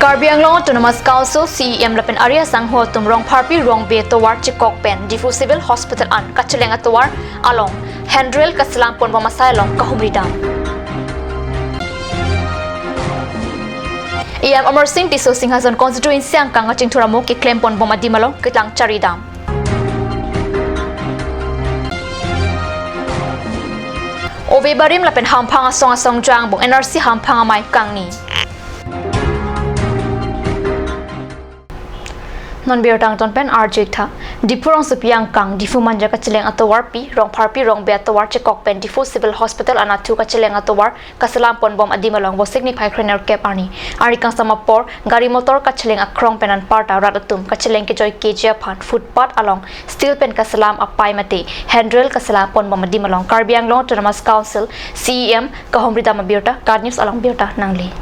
Karbi Autonomous Council CEM lapen area sangho tumrong Karbi rong be towar chikok pen Difu Civil Hospital an kacheleng atowar along Hendrel kasalang pon pamasaylong kahumridam. Iam Amar Singh Tiso Singhasan constituency ang kang aching turamo ki claim pon bomadimalong kitlang charidam. Obe barim lapen hampang asong jang bong NRC hampang amay kang ni. Non biotang ton pen RJ tha dipurong supiang kang difu manja ka chileng atowar pi rong pharpi rong be atowar chekok pen Difu Civil Hospital anathu ka chileng atowar kasalam pon bom adimalong bo signify krener cap ani ari kang samapor gari motor ka chileng akrong penan parta radatum ka chileng ke joy kejia phan footpath along steel pen kasalam apai mate handrel kasalam pon bom adimalong Karbiang Autonomous Council CEM kahomrida mabiota card news along biota nangli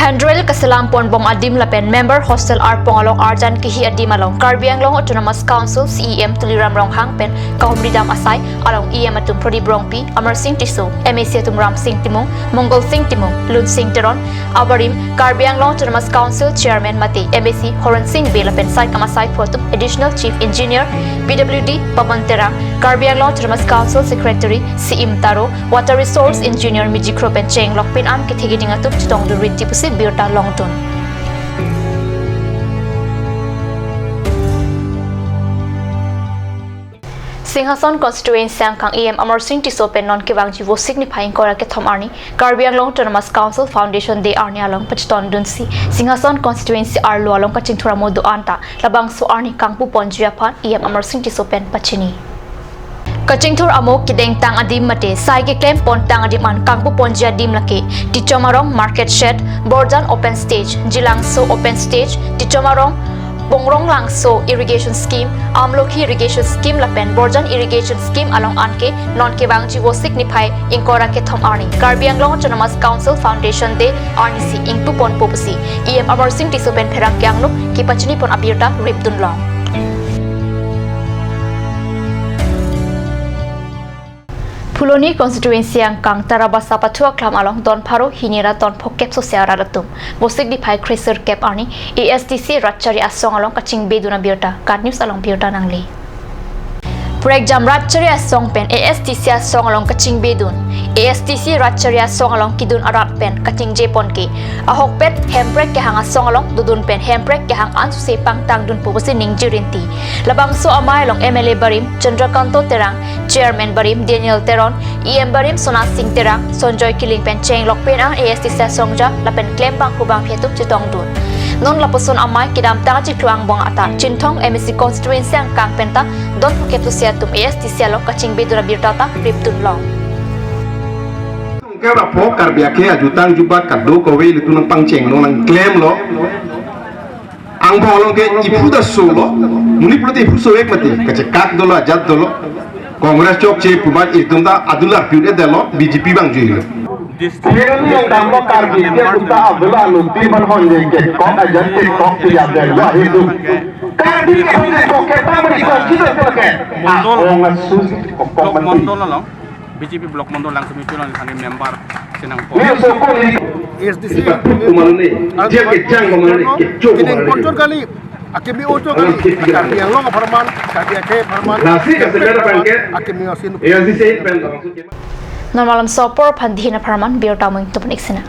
Hendrel kasalam pon bom adim lapen member hostel arpong along arjan kihi adim along Karbiang Autonomous Council CEM tuliram rong hangpen kahumridam asai along EM atum prodi brongpi Amar Singh Tiso MAC atum Ram Singh Timong Mongol Singh Timong Lun Singh Teron abarim Karbiang Autonomous Council Chairman Mate MAC Horan Singh Belapen sai kamasai photum Additional Chief Engineer PWD Paman Terang Karbiang Autonomous Council Secretary CM Taro Water Resource Engineer Mijikro Pen Cheng Lokpin am kithigiding atum chitong durit tipusi biota longton. Singhasan constituency ang kang EM Amar Singh Tiso pen non kibang jivo signifying kora ke thom arni Karbiang Autonomous Council Foundation de arni along pachton dunsi Singhasan constituency arlo along kaching thura modu anta labang so arni kangpu ponjia phan EM Amar Singh Tiso pen pachini Kachingthur amok kideng tang adim mate sai ke claim pon tang adim an kangpu ponjia dim lake Tichomarong Market Shed Borjan Open Stage Jilangso Open Stage Tichomarong Bongrong Langso Irrigation Scheme Amlokhi Irrigation Scheme lapen Borjan Irrigation Scheme along anke non ke bang jiwo signify inkora ke thom arni Karbiang Autonomous Council Foundation de arnisi ingpu pon popusi EM Amar Singh Tiso pen pherang kyang nuk ki pachini pon abirta ripdun long Puloni constituency ang kang tarabasa patua klam along don paro hinira don pokep sosial radatum bosik di pai craser cap arni ASTC ratchari asong along kaching beduna biota card news along biota nangli Prek jam ratchari asong pen ASTC asong along kaching bedun ASTC ratchari asong along kidun arat pen kaching jepon ke ahok pet hemprek ke hang asong along dudun pen hemprek ke hang ansu sepang tang dun pobosi ningjirinti labang so amai along MLA barim Chandrakanto Terang Chairman barim Daniel Teron EM barim Sona Singh Terang Sonjoy Kiling pen cheng lok pen ang ASTC asongja lapen claim bang kubang phetuk chitong dun non lapuson amai kidam ta chikluang bong ata chintong MSC constituency ang kang penta don phuket sia tum ASTC along kaching bedura birtata riptun long ke ra pho Karbi ke ajutang jubat kaddo ko we litu nang pangcheng no nang claim lo ang bolong ke ipuda solo muni proti ipu so ek mate kache kat dolo ajat dolo Congress chok che pumat ikdumda adular piude delo BJP bang juilo District yang dambo Karbi ke uta abdullah lumpi ban honje ke ko ajat ke ko ya de wa hidu Karbi ke honje ko ke tamri ko kido ke mondol susi ko mondol lo BJP blok mondol lang semifinal ni member sinang po SDC kumarune je ke jang kumarune ke chok kumarune kontrol kali akimi ocho kali Karbi yang lo farman Karbi ke farman nasi ke segera pangke akimi asin SDC pen Normalam sopor pandhina farman biota mo tupun iksina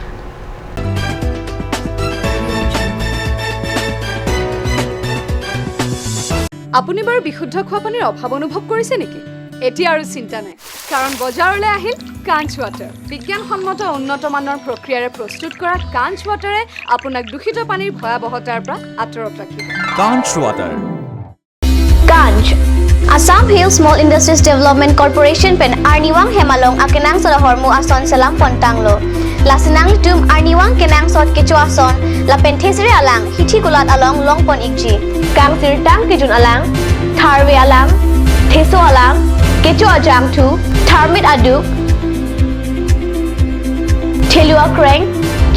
আপুনি বাৰু বিশুদ্ধ খোৱা পানীৰ অভাৱ অনুভৱ কৰিছে নেকি এতিয়া আৰু চিন্তা নাই কাৰণ বজাৰলৈ আহিল কাঞ্চ ৱাটাৰ বিজ্ঞানসন্মত উন্নত মানৰ প্ৰক্ৰিয়াৰে প্ৰস্তুত কৰা কাঞ্চ ৱাটাৰে আপোনাক দূষিত পানীৰ ভয়াৱহতাৰ পৰা আঁতৰত ৰাখিব কাঞ্চ water Kanj Assam Hill Small Industries Development Corporation pen Arniwang Hemalong akenang sa hormu ason salam pontanglo lasinang tum Arniwang kenang sot kecho ason la penthesre alang hithi kulat along longpon ikji kang tirtang kijun alang tharwe alang theso alang kecho ajam thu tharmit adu thelua kreng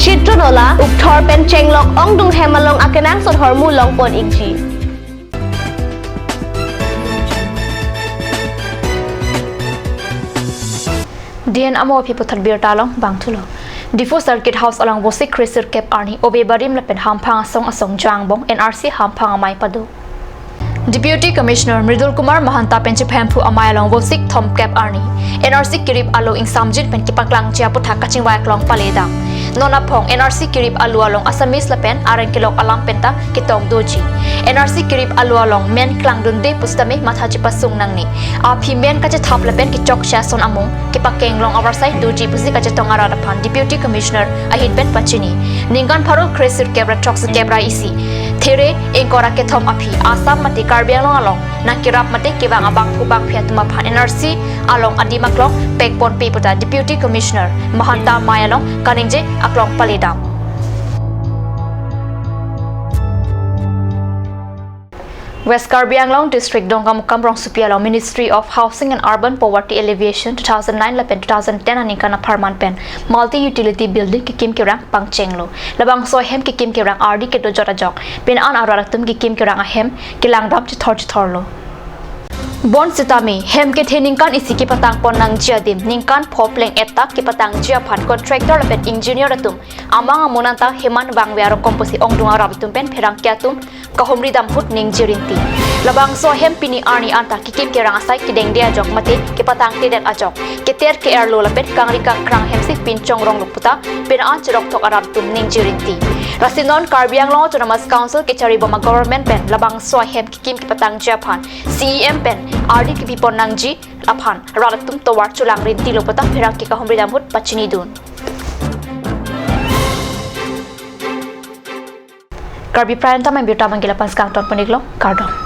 chitronola ukthor pen chenglok ongdung hemalong akenang sot hormu longpon ikji Dian amo pipo tadbir talong bang tulo Diffu Circuit House along Bosik Krisir Kep Arni Obe Barim Lapen Hampang Asong Jangbong NRC Hampang Amai Padu. Deputy Commissioner Mridul Kumar Mahanta Penchipempu Amai along Bosik Tom Kep Arni NRC Kirip Alo Ing Samjit Pen Kipaklang Chiaputa Kachingwai Klong Paledang Nona Pong NRC Kirip Alu along Asamis Lapen Areng Kilok Alam Penta Kitong Doji NRC Kirip Alu along Men Klang Dunde Pustame Mathaji Pasung Nangni Api Men Kache Thap Lapen Kichok Shason Amung Kipakeng Long Oversight Doji Pusi Kache Tongara Dapan Deputy Commissioner Ahid Ben Pachini Ningan Paro Kresir Kebra Trox Kebra Isi Tere Engkora Ketom Api Asam Mati Karbi along Nakirap Mati Kibang Abang Kubang Piatumapan NRC along Adimaklong Pekpon Piputa Deputy Commissioner Mahanta Mayalong Kaningje Aklong Palidam. West Karbi Anglong District Dongam Kamrong Supialong Ministry of Housing and Urban Poverty Alleviation 2009 Lapen 2010 Anikana Parman Pen Multi-Utility Building Kikim Kirang Pangchenglo Labang Sohem Kikim Kirang RD Kedo Jorajok Pin An Araratum Kikim Kirang Ahem Kilangdam Chitorlo Bon Sitami Hem ke Ningkan isi kipatang pon nang jiadim Ningkan Popleng etak kipatang jiapan Contractor Lapen Engineer Atum Amang Amunanta Heman Bangwiaro Komposi Ongdung Arabitum Pen Perang Kiatum Kahumri Damput Ning Jirinti Labang so hem pini Arni Anta Kikim Kirang Asai Kideng Dia Jok Mate Kipatang Tidak Ajok Keter ke Erlo Lapen Kangri Krang Hemsi Pinchong Rong Luputa Pen An Chirok Tok Arabitum Ning Jirinti Rasinon Karbi Anglong Autonomous Council Kichari Boma Government Pen Labang so hem Kikim Kipatang Japan CEM Pen RD Kipipon Nangji Apan Ralatum Towar Chulang Rinti Luputa Perang Kikahumri Damput Pachini Dun Karbi Prayanta Membiuta Manggila Panskang Ton Peniglong Kardom